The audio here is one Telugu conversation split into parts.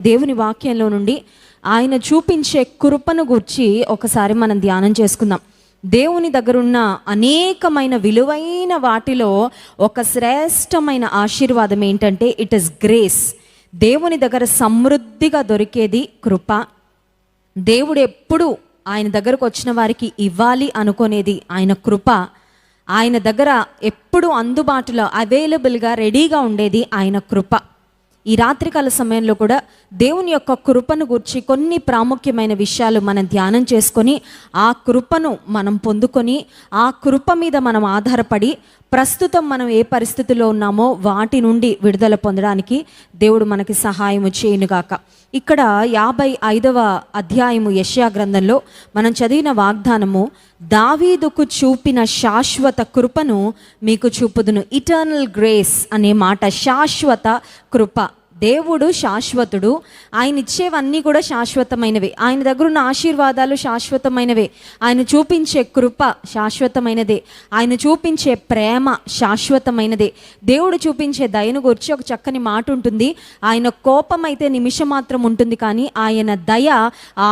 దేవుని వాక్యంలో నుండి ఆయన చూపించే కృపను గురించి ఒకసారి మనం ధ్యానం చేసుకుందాం. దేవుని దగ్గరున్న అనేకమైన విలువైన వాటిలో ఒక శ్రేష్టమైన ఆశీర్వాదం ఏంటంటే ఇట్ ఇస్ గ్రేస్. దేవుని దగ్గర సమృద్ధిగా దొరికేది కృప. దేవుడు ఎప్పుడు ఆయన దగ్గరకు వచ్చిన వారికి ఇవ్వాలి అనుకునేది ఆయన కృప. ఆయన దగ్గర ఎప్పుడు అందుబాటులో అవైలబుల్గా రెడీగా ఉండేది ఆయన కృప. ఈ రాత్రికాల సమయంలో కూడా దేవుని యొక్క కృపను గురించి కొన్ని ప్రాముఖ్యమైన విషయాలు మనం ధ్యానం చేసుకొని ఆ కృపను మనం పొందుకొని ఆ కృప మీద మనం ఆధారపడి ప్రస్తుతం మనం ఏ పరిస్థితిలో ఉన్నామో వాటి నుండి విడుదల పొందడానికి దేవుడు మనకి సహాయము చేయనుగాక. ఇక్కడ 55వ అధ్యాయము యెషయా గ్రంథంలో మనం చదివిన వాగ్దానము, దావీదుకు చూపిన శాశ్వత కృపను మీకు చూపుదును. ఇటర్నల్ గ్రేస్ అనే మాట, శాశ్వత కృప. దేవుడు శాశ్వతుడు, ఆయన ఇచ్చేవన్నీ కూడా శాశ్వతమైనవే. ఆయన దగ్గర ఉన్న ఆశీర్వాదాలు శాశ్వతమైనవే. ఆయన చూపించే కృప శాశ్వతమైనదే. ఆయన చూపించే ప్రేమ శాశ్వతమైనదే. దేవుడు చూపించే దయను గురించి ఒక చక్కని మాట ఉంటుంది, ఆయన కోపం అయితే నిమిషం మాత్రం ఉంటుంది, కానీ ఆయన దయ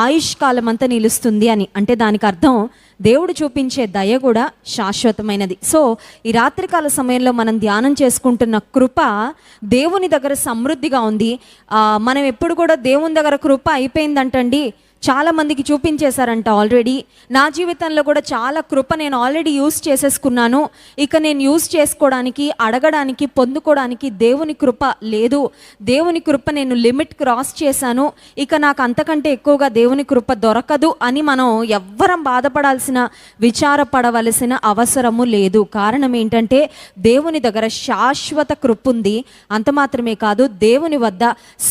ఆయుష్కాలం అంతా నిలుస్తుంది అని. అంటే దానికి అర్థం దేవుడు చూపించే దయ కూడా శాశ్వతమైనది. సో ఈ రాత్రికాల సమయంలో మనం ధ్యానం చేసుకుంటున్న కృప దేవుని దగ్గర సమృద్ధిగా ఉంది. మనం ఎప్పుడు కూడా దేవుని దగ్గర కృప అయిపోయిందంటండి చాలామందికి చూపించేశారంట ఆల్రెడీ. నా జీవితంలో కూడా చాలా కృప నేను ఆల్రెడీ యూస్ చేసేసుకున్నాను, ఇక నేను యూస్ చేసుకోవడానికి, అడగడానికి, పొందుకోవడానికి దేవుని కృప లేదు. దేవుని కృప నేను లిమిట్ క్రాస్ చేశాను, ఇక నాకు అంతకంటే ఎక్కువగా దేవుని కృప దొరకదు అని మనం ఎవ్వరం బాధపడాల్సిన, విచారపడవలసిన అవసరము లేదు. కారణం ఏంటంటే దేవుని దగ్గర శాశ్వత కృప ఉంది. అంత మాత్రమే కాదు, దేవుని వద్ద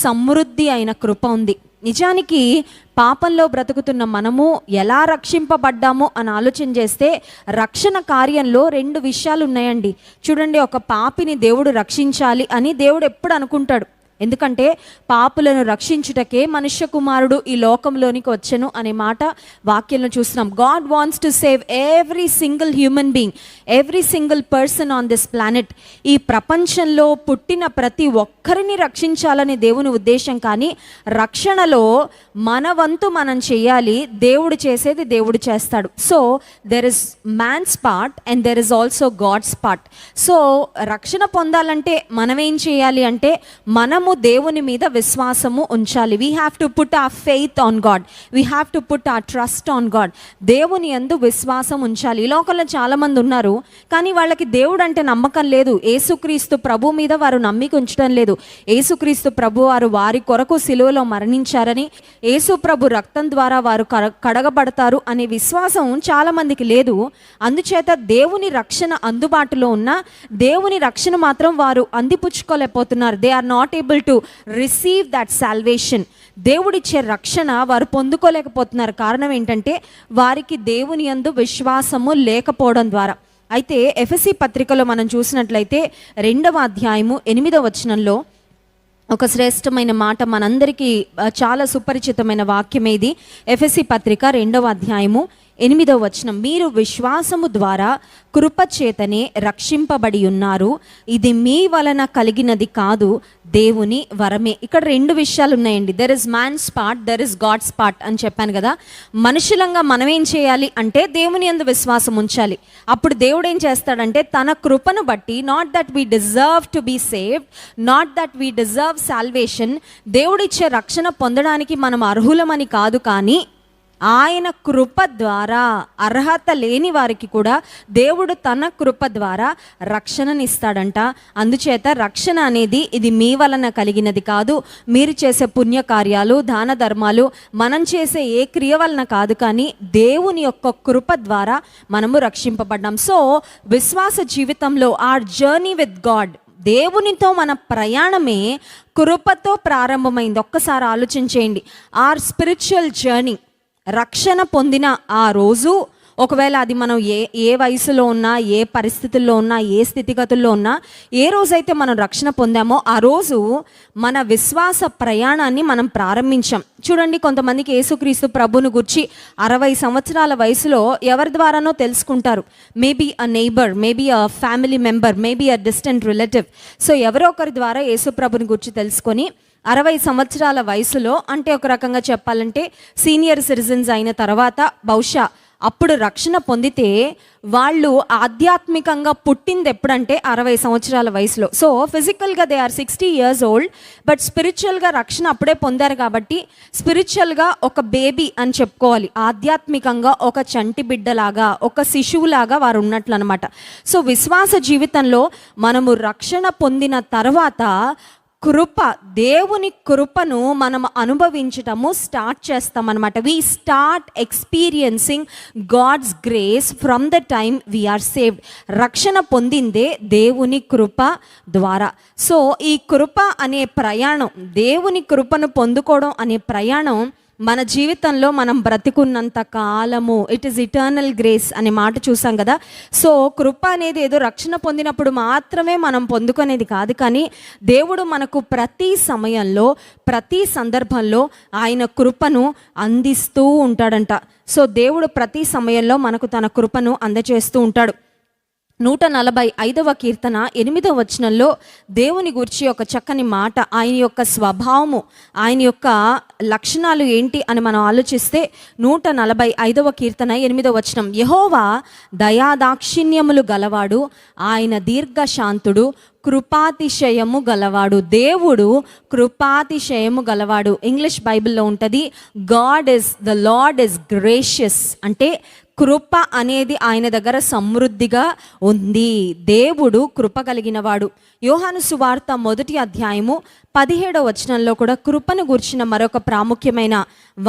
సమృద్ధి అయిన కృప ఉంది. నిజానికి పాపంలో బ్రతుకుతున్న మనము ఎలా రక్షింపబడ్డామో అని ఆలోచన చేస్తే రక్షణ కార్యంలో 2 విషయాలు ఉన్నాయండి. చూడండి, ఒక పాపిని దేవుడు రక్షించాలి అని దేవుడు ఎప్పుడు అనుకుంటాడు. ఎందుకంటే పాపులను రక్షించుటకే మనుష్య కుమారుడు ఈ లోకంలోనికి వచ్చెను అనే మాట వాక్యంలో చూస్తున్నాం. God wants to save every single human being, every single person on this planet. ఈ ప్రపంచంలో పుట్టిన ప్రతి ఒక్కరిని రక్షించాలని దేవుని ఉద్దేశం. కానీ రక్షణలో మన వంతు మనం చేయాలి, దేవుడు చేసేది దేవుడు చేస్తాడు. So there is man's part and there is also God's part. So రక్షణ పొందాలంటే మనం ఏం చేయాలి అంటే మనము దేవుని మీద విశ్వాసము ఉంచాలి. We have to put our faith on God, we have to put our trust on God. దేవుని యందు విశ్వాసం ఉంచాలి. ఈ లోకంలో చాలామంది ఉన్నారు, కానీ వాళ్ళకి దేవుడు అంటే నమ్మకం లేదు. యేసుక్రీస్తు ప్రభు మీద వారు నమ్మిక ఉంచడం లేదు. యేసుక్రీస్తు ప్రభు వారు వారి కొరకు సిలువలో మరణించారని, యేసు ప్రభు రక్తం ద్వారా వారు కడగబడతారు అనే విశ్వాసం చాలామందికి లేదు. అందుచేత దేవుని రక్షణ అందుబాటులో ఉన్న దేవుని రక్షణ మాత్రం వారు అందిపుచ్చుకోలేకపోతున్నారు. They are not able to receive that salvation. దేవుడిచ్చే రక్షణ వారు పొందుకోలేకపోతున్నారు. కారణం ఏంటంటే వారికి దేవుని యందు విశ్వాసము లేకపోవడం ద్వారా. అయితే ఎఫెసీ పత్రికలో మనం చూసినట్లయితే 2వ అధ్యాయము 8వ వచనంలో ఒక శ్రేష్టమైన మాట, మనందరికీ చాలా సుపరిచితమైన వాక్యం ఇది. ఎఫెసీ పత్రిక 2వ అధ్యాయము 8వ వచనం, మీరు విశ్వాసము ద్వారా కృపచేతనే రక్షింపబడి ఉన్నారు, ఇది మీ వలన కలిగినది కాదు, దేవుని వరమే. ఇక్కడ 2 విషయాలు ఉన్నాయండి. There is man's part, there is God's part అని చెప్పాను కదా. మనుషులంగా మనం ఏం చేయాలి అంటే దేవుని యందు విశ్వాసం ఉంచాలి. అప్పుడు దేవుడు ఏం చేస్తాడంటే తన కృపను బట్టి, not that we deserve to be saved, not that we deserve salvation, దేవుడిచ్చే రక్షణ పొందడానికి మనం అర్హులమని కాదు, కానీ ఆయన కృప ద్వారా అర్హత లేని వారికి కూడా దేవుడు తన కృప ద్వారా రక్షణనిస్తాడంట. అందుచేత రక్షణ అనేది ఇది మీ వలన కలిగినది కాదు, మీరు చేసే పుణ్యకార్యాలు, దాన ధర్మాలు, మనం చేసే ఏ క్రియ వలన కాదు, కానీ దేవుని యొక్క కృప ద్వారా మనము రక్షింపబడ్డాం. సో విశ్వాస జీవితంలో ఆర్ జర్నీ విత్ గాడ్, దేవునితో మన ప్రయాణమే కృపతో ప్రారంభమైంది. ఒక్కసారి ఆలోచించేయండి. ఆర్ స్పిరిచువల్ జర్నీ, రక్షణ పొందిన ఆ రోజు, ఒకవేళ అది మనం ఏ వయసులో ఉన్నా, ఏ పరిస్థితుల్లో ఉన్నా, ఏ స్థితిగతుల్లో ఉన్నా, ఏ రోజైతే మనం రక్షణ పొందామో ఆ రోజు మన విశ్వాస ప్రయాణాన్ని మనం ప్రారంభించాం. చూడండి, కొంతమందికి యేసుక్రీస్తు ప్రభును గురించి 60 సంవత్సరాల వయసులో ఎవరి ద్వారానో తెలుసుకుంటారు. Maybe a neighbour, maybe a family member, maybe a distant relative. So ఎవరో ఒకరి ద్వారా యేసు ప్రభుని గురించి తెలుసుకొని 60 సంవత్సరాల వయసులో, అంటే ఒక రకంగా చెప్పాలంటే సీనియర్ సిటిజన్స్ అయిన తర్వాత బహుశా అప్పుడు రక్షణ పొందితే వాళ్ళు ఆధ్యాత్మికంగా పుట్టింది ఎప్పుడంటే 60 సంవత్సరాల వయసులో. సో ఫిజికల్గా they are 60 years old, but స్పిరిచువల్గా రక్షణ అప్పుడే పొందారు కాబట్టి స్పిరిచువల్గా ఒక బేబీ అని చెప్పుకోవాలి. ఆధ్యాత్మికంగా ఒక చంటి బిడ్డలాగా, ఒక శిశువులాగా వారు ఉన్నట్లు అనమాట. సో విశ్వాస జీవితంలో మనము రక్షణ పొందిన తర్వాత కృప, దేవుని కృపను మనం అనుభవించటము స్టార్ట్ చేస్తామన్నమాట. We start experiencing God's grace from the time we are saved. రక్షణ పొందిందే దేవుని కృప ద్వారా. సో ఈ కృప అనే ప్రయాణం, దేవుని కృపను పొందుకోవడం అనే ప్రయాణం మన జీవితంలో మనం బ్రతికున్నంత కాలము ఇట్ ఈస్ ఇటర్నల్ గ్రేస్ అనే మాట చూసాం కదా. సో కృప అనేది ఏదో రక్షణ పొందినప్పుడు మాత్రమే మనం పొందుకునేది కాదు, కానీ దేవుడు మనకు ప్రతి సమయంలో, ప్రతి సందర్భంలో ఆయన కృపను అందిస్తూ ఉంటాడంట. సో దేవుడు ప్రతి సమయంలో మనకు తన కృపను అందజేస్తూ ఉంటాడు. 145వ కీర్తన 8వ వచనంలో దేవుని గురించి ఒక చక్కని మాట, ఆయన యొక్క స్వభావము, ఆయన యొక్క లక్షణాలు ఏంటి అని మనం ఆలోచిస్తే 145వ కీర్తన 8వ వచనం, యెహోవా దయాదాక్షిణ్యములు గలవాడు, ఆయన దీర్ఘశాంతుడు, కృపాతిశయము గలవాడు. దేవుడు కృపాతిశయము గలవాడు. ఇంగ్లీష్ బైబిల్లో ఉంటుంది ద లార్డ్ ఇస్ గ్రేషియస్, అంటే కృప అనేది ఆయన దగ్గర సమృద్ధిగా ఉంది. దేవుడు కృప కలిగినవాడు. యోహాను సువార్త 1వ అధ్యాయము 17వ వచనంలో కూడా కృపను గురించిన మరొక ప్రాముఖ్యమైన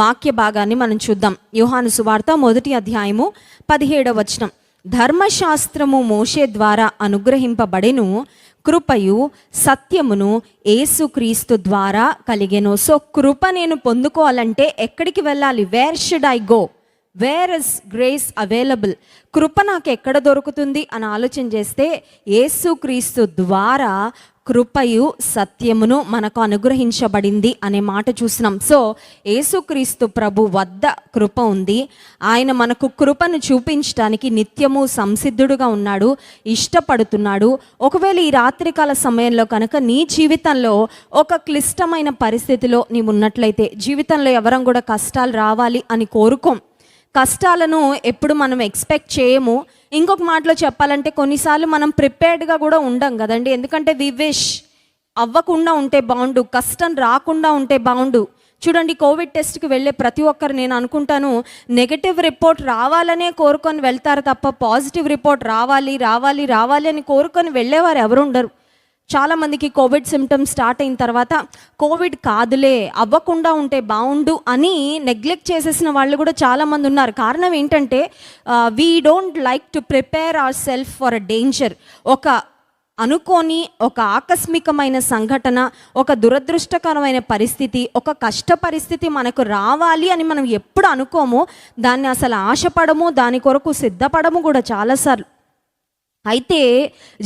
వాక్య భాగాన్ని మనం చూద్దాం. యోహాను సువార్త 1వ అధ్యాయము 17వ వచనం, ధర్మశాస్త్రము మోషే ద్వారా అనుగ్రహింపబడెను, కృపయు సత్యమును యేసుక్రీస్తు ద్వారా కలిగెను. సో కృప నేను పొందుకోవాలంటే ఎక్కడికి వెళ్ళాలి? Where should I go? Where is grace available? కృప నాకు ఎక్కడ దొరుకుతుంది అని ఆలోచన చేస్తే యేసుక్రీస్తు ద్వారా కృపయు సత్యమును మనకు అనుగ్రహించబడింది అనే మాట చూసినాం. సో యేసుక్రీస్తు ప్రభు వద్ద కృప ఉంది. ఆయన మనకు కృపను చూపించడానికి నిత్యము సంసిద్ధుడుగా ఉన్నాడు, ఇష్టపడుతున్నాడు. ఒకవేళ ఈ రాత్రికాల సమయంలో కనుక నీ జీవితంలో ఒక క్లిష్టమైన పరిస్థితిలో నీవు ఉన్నట్లయితే, జీవితంలో ఎవరం కూడా కష్టాలు రావాలి అని కోరుకోం, కష్టాలను ఎప్పుడు మనం ఎక్స్పెక్ట్ చేయము. ఇంకొక మాటలో చెప్పాలంటే కొన్నిసార్లు మనం ప్రిపేర్డ్గా కూడా ఉండం కదండి. ఎందుకంటే వి విష్ అవ్వకుండా ఉంటే బాగుండు, కష్టం రాకుండా ఉంటే బాగుండు. చూడండి, కోవిడ్ టెస్ట్కి వెళ్ళే ప్రతి ఒక్కరు నేను అనుకుంటాను నెగటివ్ రిపోర్ట్ రావాలనే కోరుకొని వెళ్తారు తప్ప పాజిటివ్ రిపోర్ట్ రావాలి రావాలి రావాలి అని కోరుకొని వెళ్ళేవారు ఎవరు ఉండరు. చాలామందికి కోవిడ్ సిమ్టమ్స్ స్టార్ట్ అయిన తర్వాత కోవిడ్ కాదులే, అవ్వకుండా ఉంటే బాగుండు అని నెగ్లెక్ట్ చేసేసిన వాళ్ళు కూడా చాలామంది ఉన్నారు. కారణం ఏంటంటే we don't like to prepare our self for a danger. ఒక అనుకోని, ఒక ఆకస్మికమైన సంఘటన, ఒక దురదృష్టకరమైన పరిస్థితి, ఒక కష్ట పరిస్థితి మనకు రావాలి అని మనం ఎప్పుడు అనుకోమో దాన్ని అసలు ఆశపడము, దాని కొరకు సిద్ధపడము కూడా చాలాసార్లు. అయితే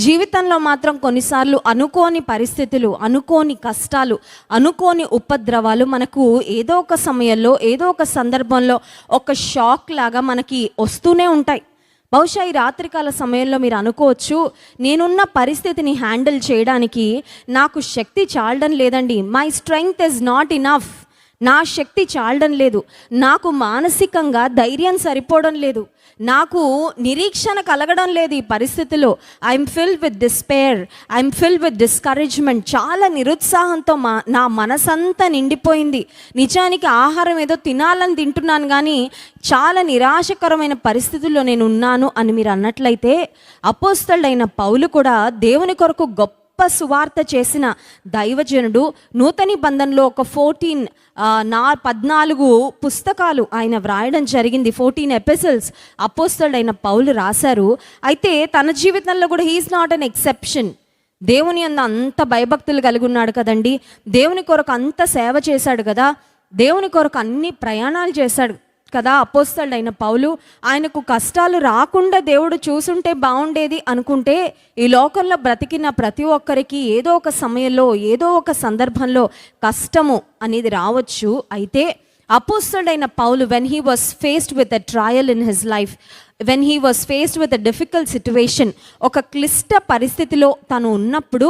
జీవితంలో మాత్రం కొన్నిసార్లు అనుకోని పరిస్థితులు, అనుకోని కష్టాలు, అనుకోని ఉపద్రవాలు మనకు ఏదో ఒక సమయంలో, ఏదో ఒక సందర్భంలో ఒక షాక్ లాగా మనకి వస్తూనే ఉంటాయి. బహుశా ఈ రాత్రికాల సమయంలో మీరు అనుకోవచ్చు, నేనున్న పరిస్థితిని హ్యాండిల్ చేయడానికి నాకు శక్తి చాలడం లేదండి, my strength is not enough, నా శక్తి చాలడం లేదు, నాకు మానసికంగా ధైర్యం సరిపోవడం లేదు, నాకు నిరీక్షణ కలగడం లేదు ఈ పరిస్థితిలో. I'm filled with despair, I'm filled with discouragement. చాలా నిరుత్సాహంతో నా మనసంతా నిండిపోయింది. నిజానికి ఆహారం ఏదో తినాలని తింటున్నాను కానీ చాలా నిరాశకరమైన పరిస్థితుల్లో నేను ఉన్నాను అని మీరు అన్నట్లయితే, అపోస్తలుడైన పౌలు కూడా దేవుని కొరకు గొప్ప సువార్త చేసిన దైవజనుడు. నూతన నిబంధనలో ఒక 14 పుస్తకాలు ఆయన వ్రాయడం జరిగింది. 14 ఎపిసోడ్స్ అపోస్తలుడైన పౌలు రాశారు. అయితే తన జీవితంలో కూడా హీఈస్ నాట్ అన్ ఎక్సెప్షన్. దేవుని అంత భయభక్తులు కలిగి ఉన్నాడు కదండి, దేవుని కొరకు అంత సేవ చేశాడు కదా, దేవుని కొరకు అన్ని ప్రయాణాలు చేశాడు కదా అపోస్తలుడైన పౌలు. ఆయనకు కష్టాలు రాకుండా దేవుడు చూసుంటే బాగుండేది అనుకుంటే, ఈ లోకంలో బ్రతికిన ప్రతి ఒక్కరికి ఏదో ఒక సమయంలో, ఏదో ఒక సందర్భంలో కష్టము అనేది రావచ్చు. అయితే అపోస్తలుడైన పౌలు when he was faced with a trial in his life, when he was faced with a difficult situation, ఒక క్లిష్ట పరిస్థితిలో తను ఉన్నప్పుడు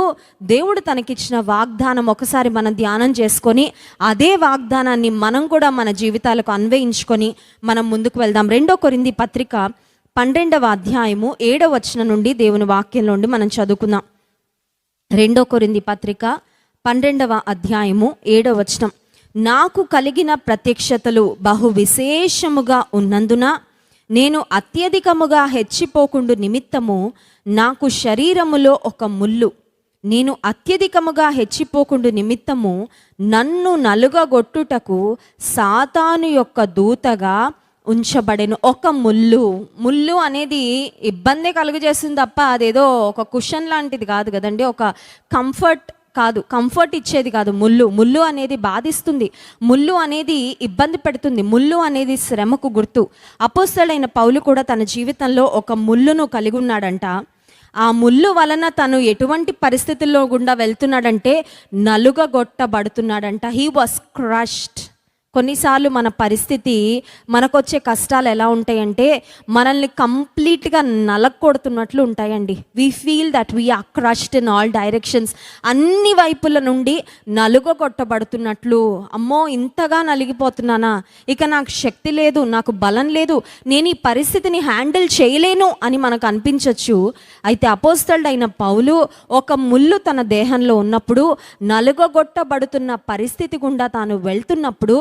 దేవుడు తనకిచ్చిన వాగ్దానం ఒకసారి మనం ధ్యానం చేసుకొని అదే వాగ్దానాన్ని మనం కూడా మన జీవితాలకు అన్వయించుకొని మనం ముందుకు వెళ్దాం. 2 కొరింథీ పత్రిక 12వ అధ్యాయము 7వ వచనం నుండి దేవుని వాక్యం నుండి మనం చదువుకుందాం. 2 కొరింథీ పత్రిక 12వ అధ్యాయము 7వ వచనం. నాకు కలిగిన ప్రత్యక్షతలు బహు విశేషముగా ఉన్నందున నేను అత్యధికముగా హెచ్చిపోకుండు నిమిత్తము నాకు శరీరములో ఒక ముల్లు, నేను అత్యధికముగా హెచ్చిపోకుండు నిమిత్తము నన్ను నలుగగొట్టుటకు సాతాను యొక్క దూతగా ఉంచబడెను. ఒక ముల్లు అనేది ఇబ్బంది కలుగజేస్తుంది తప్ప అదేదో ఒక కుషన్ లాంటిది కాదు కదండి, ఒక కంఫర్ట్ ఇచ్చేది కాదు. ముల్లు అనేది బాధిస్తుంది, ముల్లు అనేది ఇబ్బంది పెడుతుంది, ముల్లు అనేది శ్రమకు గుర్తు. అపోస్తలుడైన పౌలు కూడా తన జీవితంలో ఒక ముల్లును కలిగి ఉన్నాడంట. ఆ ముల్లు వలన తను ఎటువంటి పరిస్థితుల్లో గుండా వెళ్తున్నాడంటే నలుగగొట్టబడుతున్నాడంట. He was crushed. కొన్నిసార్లు మన పరిస్థితి, మనకొచ్చే కష్టాలు ఎలా ఉంటాయంటే మనల్ని కంప్లీట్గా నలగొడుతున్నట్లు ఉంటాయండి. We feel that we are crushed in all directions. అన్ని వైపుల నుండి నలుగొట్టబడుతున్నట్లు, అమ్మో ఇంతగా నలిగిపోతున్నానా, ఇక నాకు శక్తి లేదు, నాకు బలం లేదు, నేను ఈ పరిస్థితిని హ్యాండిల్ చేయలేను అని మనకు అనిపించవచ్చు. అయితే అపోస్తలుడైన పౌలు ఒక ముల్లు తన దేహంలో ఉన్నప్పుడు, నలుగొట్టబడుతున్న పరిస్థితి గుండా తాను వెళ్తున్నప్పుడు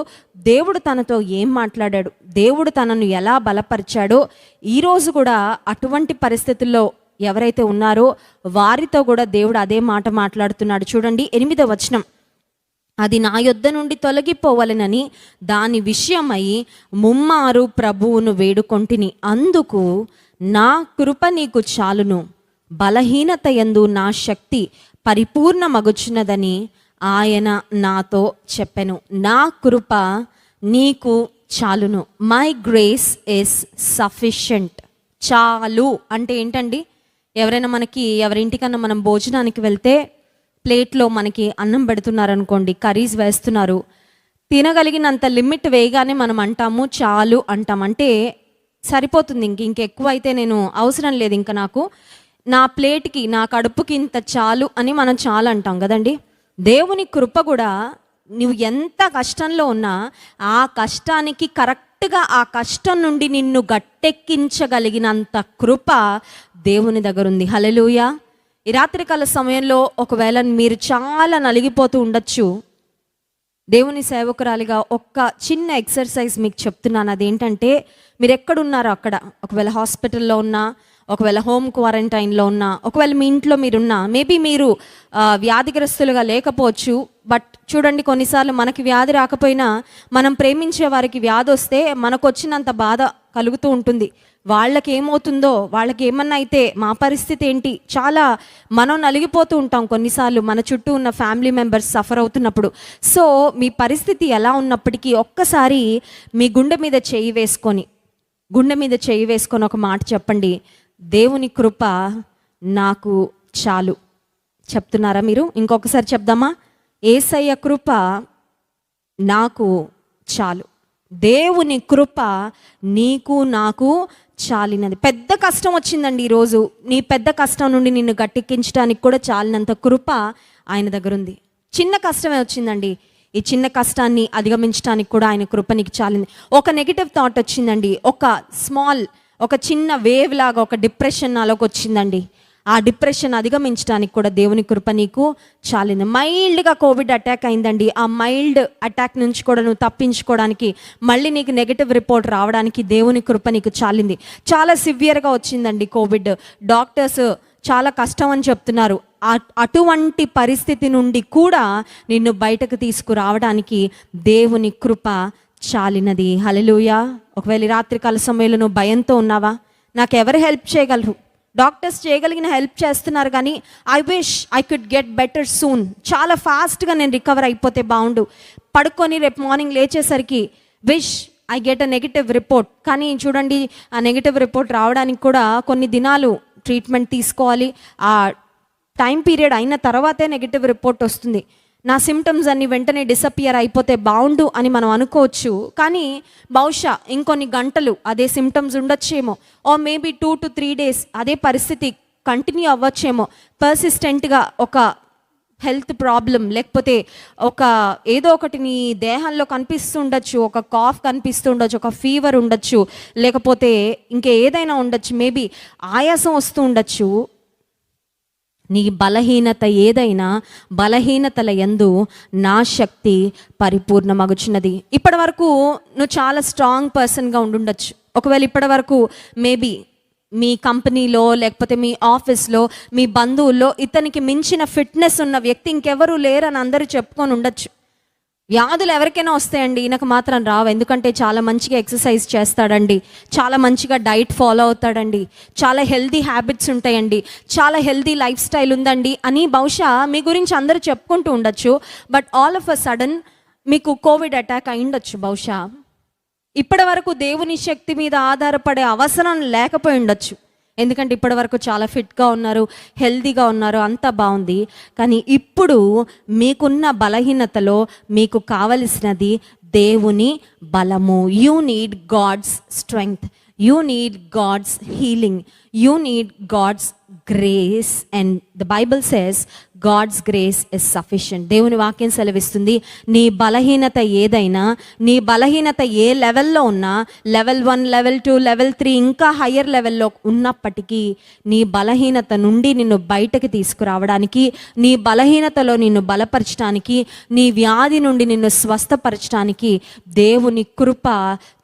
దేవుడు తనతో ఏం మాట్లాడాడు, దేవుడు తనను ఎలా బలపరిచాడో, ఈరోజు కూడా అటువంటి పరిస్థితుల్లో ఎవరైతే ఉన్నారో వారితో కూడా దేవుడు అదే మాట మాట్లాడుతున్నాడు. చూడండి 8వ వచనం. అది నా యొద్ద నుండి తొలగిపోవలెనని దాని విషయమై ముమ్మారు ప్రభువును వేడుకొంటిని, అందుకు నా కృప నీకు చాలును, బలహీనత యందు నా శక్తి పరిపూర్ణమగుచున్నదని ఆయన నాతో చెప్పెను. నా కృప నీకు చాలును, మై గ్రేస్ ఇస్ సఫిషియంట్. చాలు అంటే ఏంటండి? ఎవరైనా ఎవరింటికన్నా మనం భోజనానికి వెళ్తే ప్లేట్లో మనకి అన్నం పెడుతున్నారనుకోండి, కర్రీస్ వేస్తున్నారు, తినగలిగినంత లిమిట్ వేయగానే మనం అంటాము చాలు అంటాం. అంటే సరిపోతుంది, ఇంకెక్కువ అయితే నేను అవసరం లేదు, ఇంకా నాకు నా ప్లేట్కి నా కడుపుకి ఇంత చాలు అని మనం చాలు అంటాం కదండి. దేవుని కృప కూడా నువ్వు ఎంత కష్టంలో ఉన్నా ఆ కష్టానికి కరెక్ట్గా ఆ కష్టం నుండి నిన్ను గట్టెక్కించగలిగినంత కృప దేవుని దగ్గర ఉంది. హల్లెలూయా. ఈ రాత్రికాల సమయంలో ఒకవేళ మీరు చాలా నలిగిపోతూ ఉండొచ్చు. దేవుని సేవకురాలిగా ఒక్క చిన్న ఎక్సర్సైజ్ మీకు చెప్తున్నాను. అదేంటంటే మీరు ఎక్కడున్నారో అక్కడ, ఒకవేళ హాస్పిటల్లో ఉన్నా, ఒకవేళ హోమ్ క్వారంటైన్లో ఉన్నా, ఒకవేళ మీ ఇంట్లో మీరున్నా, మేబీ మీరు వ్యాధిగ్రస్తులుగా లేకపోవచ్చు. బట్ చూడండి, కొన్నిసార్లు మనకి వ్యాధి రాకపోయినా మనం ప్రేమించే వారికి వ్యాధి వస్తే మనకు వచ్చినంత బాధ కలుగుతూ ఉంటుంది. వాళ్ళకి ఏమవుతుందో, వాళ్ళకి ఏమన్నా అయితే మా పరిస్థితి ఏంటి, చాలా మనం నలిగిపోతూ ఉంటాం కొన్నిసార్లు మన చుట్టూ ఉన్న ఫ్యామిలీ మెంబర్స్ సఫర్ అవుతున్నప్పుడు. సో మీ పరిస్థితి ఎలా ఉన్నప్పటికీ ఒక్కసారి మీ గుండె మీద చేయి వేసుకొని ఒక మాట చెప్పండి, దేవుని కృప నాకు చాలు. చెప్తున్నారా మీరు? ఇంకొకసారి చెప్దామా? యేసయ్య కృప నాకు చాలు, దేవుని కృప నీకు నాకు చాలినది. పెద్ద కష్టం వచ్చిందండి ఈరోజు, నీ పెద్ద కష్టం నుండి నిన్ను గట్టెక్కించడానికి కూడా చాలినంత కృప ఆయన దగ్గర ఉంది. చిన్న కష్టమే వచ్చిందండి, ఈ చిన్న కష్టాన్ని అధిగమించడానికి కూడా ఆయన కృప నీకు చాలింది. ఒక నెగిటివ్ థాట్ వచ్చిందండి, ఒక చిన్న వేవ్ లాగా ఒక డిప్రెషన్ నాలోకి వచ్చిందండి, ఆ డిప్రెషన్ అధిగమించడానికి కూడా దేవుని కృప నీకు చాలింది. మైల్డ్గా కోవిడ్ అటాక్ అయిందండి, ఆ మైల్డ్ అటాక్ నుంచి కూడా నువ్వు తప్పించుకోవడానికి, మళ్ళీ నీకు నెగిటివ్ రిపోర్ట్ రావడానికి దేవుని కృప నీకు చాలింది. చాలా సివియర్గా వచ్చిందండి కోవిడ్, డాక్టర్స్ చాలా కష్టం అని చెప్తున్నారు. అటువంటి పరిస్థితి నుండి కూడా నిన్ను బయటకు తీసుకురావడానికి దేవుని కృప చాలినది. హల్లెలూయా. ఒకవేళ రాత్రికాల సమయంలో నువ్వు భయంతో ఉన్నావా? నాకు ఎవరు హెల్ప్ చేయగలరు? డాక్టర్స్ చేయగలిగిన హెల్ప్ చేస్తున్నారు, కానీ I wish I could get better soon, చాలా ఫాస్ట్గా నేను రికవర్ అయిపోతే బాగుండు. పడుకొని రేపు మార్నింగ్ లేచేసరికి wish I get a negative report. కానీ చూడండి, ఆ నెగిటివ్ రిపోర్ట్ రావడానికి కూడా కొన్ని దినాలు ట్రీట్మెంట్ తీసుకోవాలి. ఆ టైం పీరియడ్ అయిన తర్వాతే నెగిటివ్ రిపోర్ట్ వస్తుంది. నా సిమ్టమ్స్ అన్ని వెంటనే డిసపియర్ అయిపోతే బాగుండు అని మనం అనుకోవచ్చు. కానీ బహుశా ఇంకొన్ని గంటలు అదే సిమ్టమ్స్ ఉండొచ్చేమో, ఓ మేబీ 2 to 3 days అదే పరిస్థితి కంటిన్యూ అవ్వచ్చేమో. పర్సిస్టెంట్గా ఒక హెల్త్ ప్రాబ్లం, లేకపోతే ఒక ఏదో ఒకటి నీ దేహంలో కనిపిస్తుండొచ్చు, ఒక కాఫ్ కనిపిస్తుండొచ్చు, ఒక ఫీవర్ ఉండొచ్చు, లేకపోతే ఇంకేదైనా ఉండొచ్చు, మేబీ ఆయాసం వస్తూ ఉండొచ్చు. నీ బలహీనత ఏదైనా, బలహీనతల యందు నా శక్తి పరిపూర్ణమగుచున్నది. ఇప్పటి వరకు నువ్వు చాలా స్ట్రాంగ్ పర్సన్గా ఉండుండొచ్చు. ఒకవేళ ఇప్పటి వరకు మేబీ మీ కంపెనీలో, లేకపోతే మీ ఆఫీస్లో, మీ బంధువుల్లో ఇతనికి మించిన ఫిట్నెస్ ఉన్న వ్యక్తి ఇంకెవరూ లేరని అందరూ చెప్పుకొని ఉండొచ్చు. వ్యాధులు ఎవరికైనా వస్తాయండి, ఈయనకు మాత్రం రావు, ఎందుకంటే చాలా మంచిగా ఎక్సర్సైజ్ చేస్తాడండి, చాలా మంచిగా డైట్ ఫాలో అవుతాడండి, చాలా హెల్దీ హ్యాబిట్స్ ఉంటాయండి, చాలా హెల్దీ లైఫ్ స్టైల్ ఉందండి అని బహుశా మీ గురించి అందరూ చెప్పుకుంటూ ఉండొచ్చు. But all of a sudden మీకు కోవిడ్ అటాక్ అయిండొచ్చు. బహుశా ఇప్పటి వరకు దేవుని శక్తి మీద ఆధారపడే అవసరం లేకపోయి ఉండొచ్చు, ఎందుకంటే ఇప్పటి వరకు చాలా ఫిట్గా ఉన్నారు, హెల్దీగా ఉన్నారు, అంతా బాగుంది. కానీ ఇప్పుడు మీకున్న బలహీనతలో మీకు కావలసినది దేవుని బలము. You need God's strength, you need God's healing, you need God's grace. And the Bible says God's grace is sufficient. దేవుని వాక్యం సెలవిస్తుంది, నీ బలహీనత ఏదైనా, నీ బలహీనత ఏ లెవెల్లో ఉన్నా, లెవెల్ 1, లెవెల్ 2, లెవెల్ 3, ఇంకా హయ్యర్ లెవెల్లో ఉన్నప్పటికీ నీ బలహీనత నుండి నిన్ను బయటకు తీసుకురావడానికి, నీ బలహీనతలో నిన్ను బలపరచడానికి, నీ వ్యాధి నుండి నిన్ను స్వస్థపరచడానికి దేవుని కృప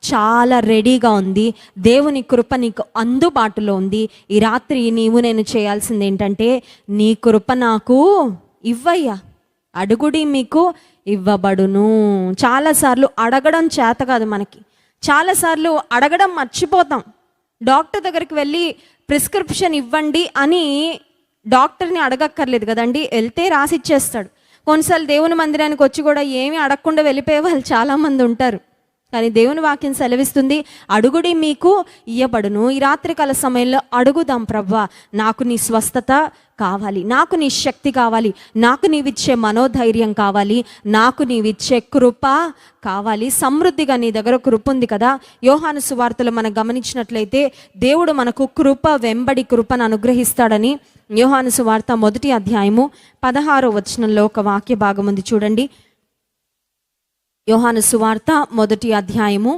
చాలా రెడీగా ఉంది. దేవుని కృప నీకు అందుబాటులో ఉంది. ఈ రాత్రి నీవు నేను చేయాల్సింది ఏంటంటే, నీ కృప నాకు ఇవ్వయ్యా, అడుగుడి మీకు ఇవ్వబడును. చాలాసార్లు అడగడం చేత కాదు మనకి, చాలాసార్లు అడగడం మర్చిపోతాం. డాక్టర్ దగ్గరికి వెళ్ళి ప్రిస్క్రిప్షన్ ఇవ్వండి అని డాక్టర్ని అడగక్కర్లేదు కదండి, వెళ్తే రాసిచ్చేస్తాడు. కొన్నిసార్లు దేవుని మందిరానికి వచ్చి కూడా ఏమీ అడగకుండా వెళ్ళిపోయే వాళ్ళు చాలామంది ఉంటారు. కానీ దేవుని వాక్యం సెలవిస్తుంది, అడుగుడి మీకు ఇయ్యబడును. ఈ రాత్రికాల సమయంలో అడుగుదాం, ప్రభువా నాకు నీ స్వస్థత కావాలి, నాకు నీ శక్తి కావాలి, నాకు నీవిచ్చే మనోధైర్యం కావాలి, నాకు నీవిచ్చే కృప కావాలి. సమృద్ధిగా నీ దగ్గర కృప ఉంది కదా. యోహాను సువార్తలో మనం గమనించినట్లయితే దేవుడు మనకు కృప వెంబడి కృపను అనుగ్రహిస్తాడని యోహాను సువార్త 1వ అధ్యాయము 16వ వచనంలో ఒక వాక్య భాగం ఉంది, చూడండి. యోహాను సువార్త 1వ అధ్యాయము,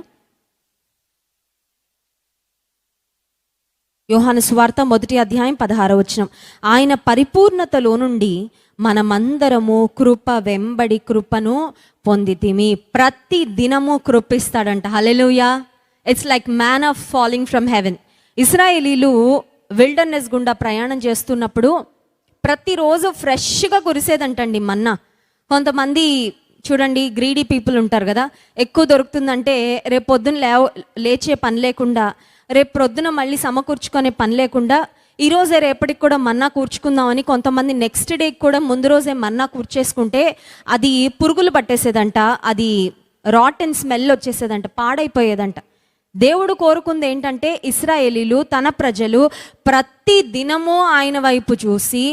యోహాను సువార్త 1వ అధ్యాయం 16వ వచనం, ఆయన పరిపూర్ణతలో నుండి మనమందరము కృప వెంబడి కృపను పొందితిమి. ప్రతి దినము కృపిస్తాడంట. Hallelujah. It's like man of falling from heaven. ఇశ్రాయేలీలు విల్డర్నెస్ గుండా ప్రయాణం చేస్తున్నప్పుడు ప్రతిరోజు ఫ్రెష్గా కురిసేదంటండి మన్నా. కొంతమంది చూడండి, గ్రీడీ పీపుల్ ఉంటారు కదా, ఎక్కువ దొరుకుతుందంటే రేపు పొద్దున్న లేచే పని లేకుండా, రేపు పొద్దున మళ్ళీ సమకూర్చుకునే పని లేకుండా, ఈరోజే రేపటికి కూడా మన్నా కూర్చుకుందామని కొంతమంది నెక్స్ట్ డేకి కూడా ముందు రోజే మన్నా కూర్చేసుకుంటే అది పురుగులు పట్టేసేదంట, అది రాటన్ స్మెల్ వచ్చేసేదంట, పాడైపోయేదంట. దేవుడు కోరుకుంది ఏంటంటే, ఇశ్రాయేలీలు తన ప్రజలు ప్రతి దినము ఆయన వైపు చూసి,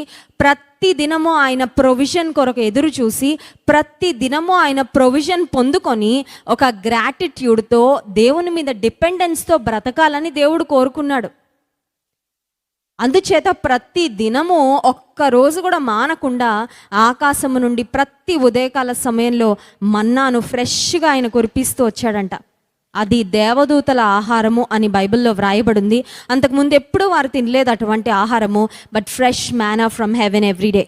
ప్రతి దినము ఆయన ప్రొవిజన్ కొరకు ఎదురు చూసి, ప్రతి దినము ఆయన ప్రొవిజన్ పొందుకొని ఒక గ్రాటిట్యూడ్తో, దేవుని మీద డిపెండెన్స్తో బ్రతకాలని దేవుడు కోరుకున్నాడు. అందుచేత ప్రతి దినము ఒక్కరోజు కూడా మానకుండా ఆకాశము నుండి ప్రతి ఉదయకాల సమయంలో మన్నాను ఫ్రెష్గా ఆయన కురిపిస్తూ వచ్చాడంట. అది దేవదూతల ఆహారము అని బైబిల్లో వ్రాయబడింది. అంతకుముందు ఎప్పుడూ వారు తినలేదు అటువంటి ఆహారము, but fresh manna from heaven everyday.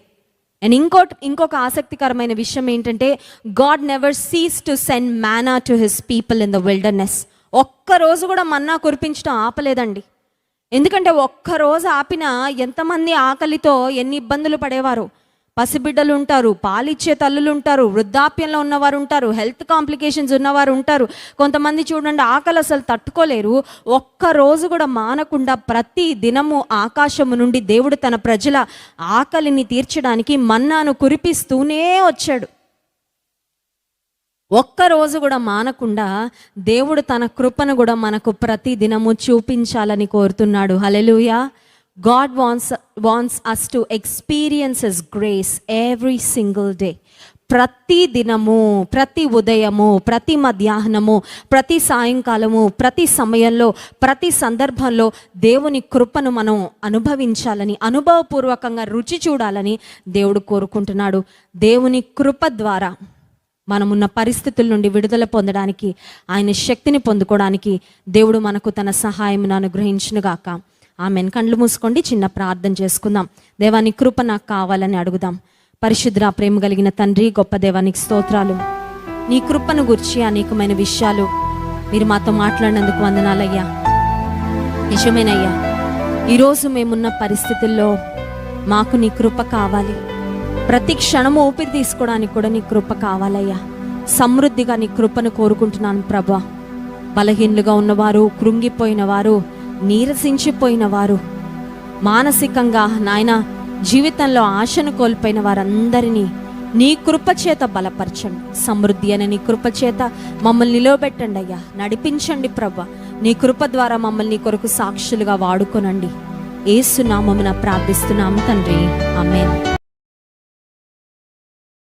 And ఇంకొక ఆసక్తికరమైన విషయం ఏంటంటే, God never cease to send manna to his people in the wilderness. ఒక్కరోజు కూడా మన్నా కురిపించడం ఆపలేదండి. ఎందుకంటే ఒక్కరోజు ఆపినా ఎంతమంది ఆకలితో ఎన్ని ఇబ్బందులు పడేవారు. పసిబిడ్డలు ఉంటారు, పాలిచ్చే తల్లులు ఉంటారు, వృద్ధాప్యంలో ఉన్నవారు ఉంటారు, హెల్త్ కాంప్లికేషన్స్ ఉన్నవారు ఉంటారు. కొంతమంది చూడండి ఆకలి అసలు తట్టుకోలేరు. ఒక్కరోజు కూడా మానకుండా ప్రతి దినము ఆకాశము నుండి దేవుడు తన ప్రజల ఆకలిని తీర్చడానికి మన్నాను కురిపిస్తూనే వచ్చాడు. ఒక్కరోజు కూడా మానకుండా దేవుడు తన కృపను కూడా మనకు ప్రతి దినము చూపించాలని కోరుతున్నాడు. హల్లెలూయా. God wants us to experience His grace every single day. ప్రతి దినము, ప్రతి ఉదయము, ప్రతి మధ్యాహ్నము, ప్రతి సాయంకాలము, ప్రతి సమయంలో, ప్రతి సందర్భంలో దేవుని కృపను మనం అనుభవించాలని, అనుభవపూర్వకంగా రుచి చూడాలని దేవుడు కోరుకుంటున్నాడు. దేవుని కృప ద్వారా మనమున్న పరిస్థితుల నుండి విడుదల పొందడానికి, ఆయన శక్తిని పొందుకోవడానికి దేవుడు మనకు తన సహాయమును అనుగ్రహించునుగాక. ఆమెన్. కళ్ళు మూసుకోండి, చిన్న ప్రార్థన చేసుకుందాం. దేవాని కృప నాకు కావాలని అడుగుదాం. పరిశుద్ధ ప్రేమ కలిగిన తండ్రి, గొప్ప దేవానికి స్తోత్రాలు. నీ కృపను గురించి అనేకమైన విషయాలు మీరు మాతో మాట్లాడినందుకు వందనాలయ్యా. నిజమేనయ్యా, ఈరోజు మేమున్న పరిస్థితుల్లో మాకు నీ కృప కావాలి. ప్రతి క్షణము ఊపిరి తీసుకోవడానికి కూడా నీ కృప కావాలయ్యా. సమృద్ధిగా నీ కృపను కోరుకుంటున్నాను ప్రభా. బలహీనులుగా ఉన్నవారు, కృంగిపోయిన వారు, నీరసించిపోయిన వారు, మానసికంగా నాయన జీవితంలో ఆశను కోల్పోయిన వారందరినీ నీ కృపచేత బలపరచండి. సమృద్ధి అనే నీ కృపచేత మమ్మల్ని నిలవబెట్టండి అయ్యా. నడిపించండి ప్రభా. నీ కృప ద్వారా మమ్మల్ని నీ కొరకు సాక్షులుగా వాడుకొనండి. యేసు నామమున ప్రార్థిస్తున్నాము తండ్రి. ఆమేన్.